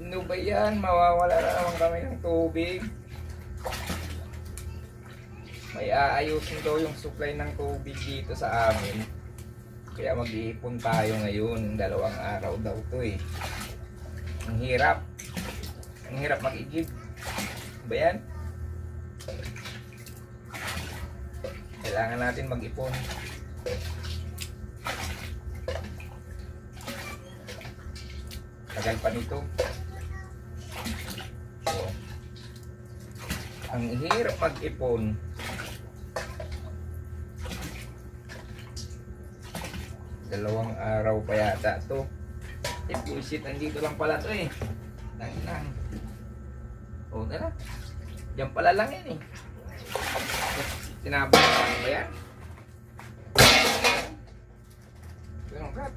Ano ba yan? Mawawala na naman kami ng tubig. May aayusin daw yung supply ng tubig dito sa amin. Kaya mag-iipon tayo ngayon. 2 araw daw to eh. Ang hirap. Ang hirap mag-igib. Ba yan? Kailangan natin mag-ipon. Tagal pa nito. So, ang hirap mag-ipon. Dalawang araw pa yata to. Bullshit, nandito lang pala to eh. Lang. O, tara. Diyan pala lang yan eh. Tinabang ba yan? Ganun kat.